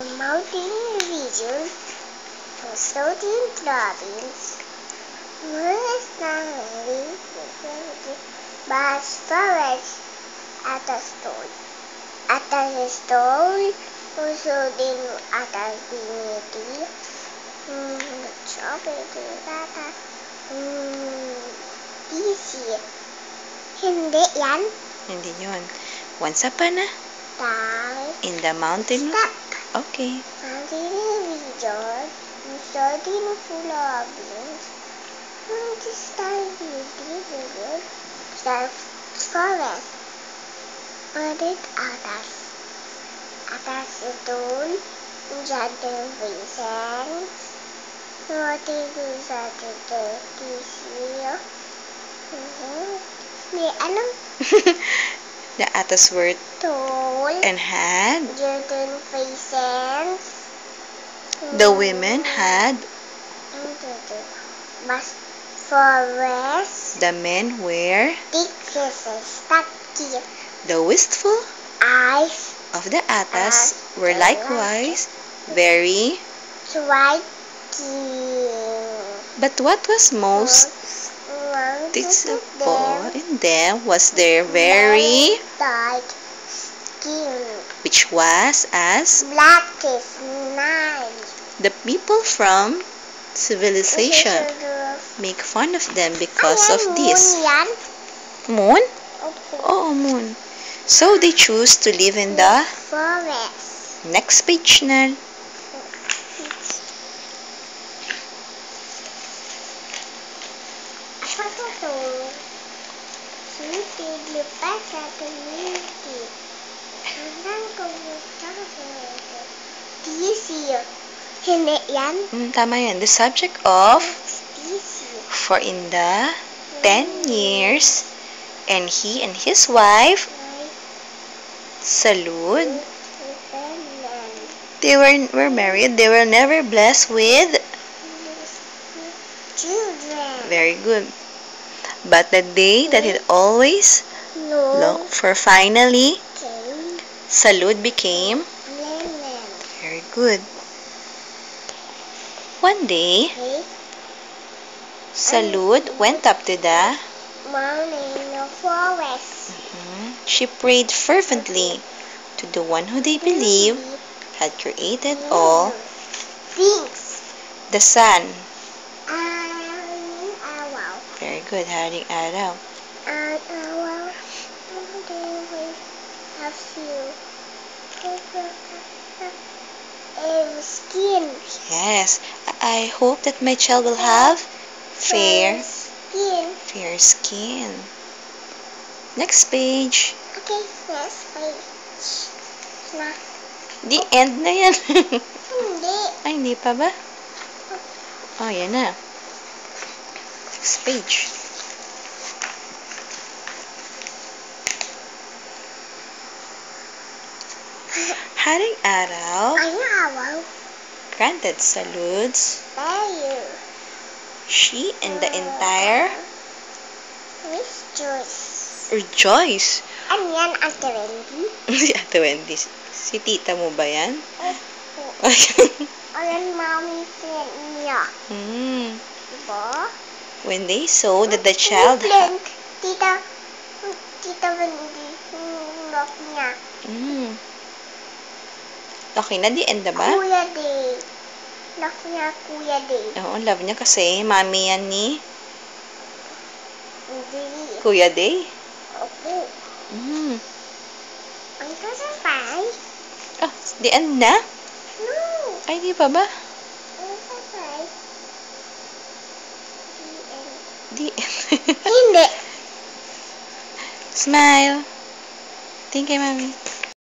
Mountain region, the southern province, vast forest at a stone. At a stone, also din at a dignity. Easy. Hindi yan. Hindi yun. Once upon a in the mountain. Stop. Okay. Mountain region, the southern province, forest. Added atas stone, jatuh Vincent, roti jatuh Tisio. Di ano? The atas were Tall and had. jatuh Vincent. The women had. Vast forest. The men were. Thick stucky. The wistful Eyes of the atas were likewise very. striking. But what was most noticeable in them was their very, dark skin, which was as black as night. the people from civilization make fun of them because of this. Yan? Moon? Okay. Oh, moon. So they choose to live in the Forest. next page na. Apa to? Sipig lipat sa community. Hanggang kumusta ko. DC. Hindi yan? Tama yan. The subject of DC. for in the 10 years and he and his wife Salud, they were married. They were never blessed with Children. very good. But the day that it always looked for finally Salud became very good. One day Salud went up to the mountain forest. She prayed fervently to the one who they believe had created all Things. the sun. Wow. Very good, haring araw. Wow. Have you skin? Yes, I hope that my child will have fair skin. Next page. Okay, next page. Na. The end na yan. Hindi. Ay, hindi pa ba? Oh, yan na. Next page. Haring araw Ay, awaw. granted saluds. Tayo. She and the entire Miss Joyce. rejoice. Ano yan, Ate Wendy? Si Ate Wendy. Si tita mo ba yan? Ayan, Mami niya. Diba? When they saw that the child Tita Wendy, lock niya. Okay na, di end na ba? Kuya Day. Lock niya, Kuya Day. Oo, love niya kasi mami yan ni Hindi. Kuya Day. Opo. Ang kasapay? Ah, di end na? No. Ay, di pa ba? Ang kasapay? Di end. Hindi. Smile. Thank you, mami.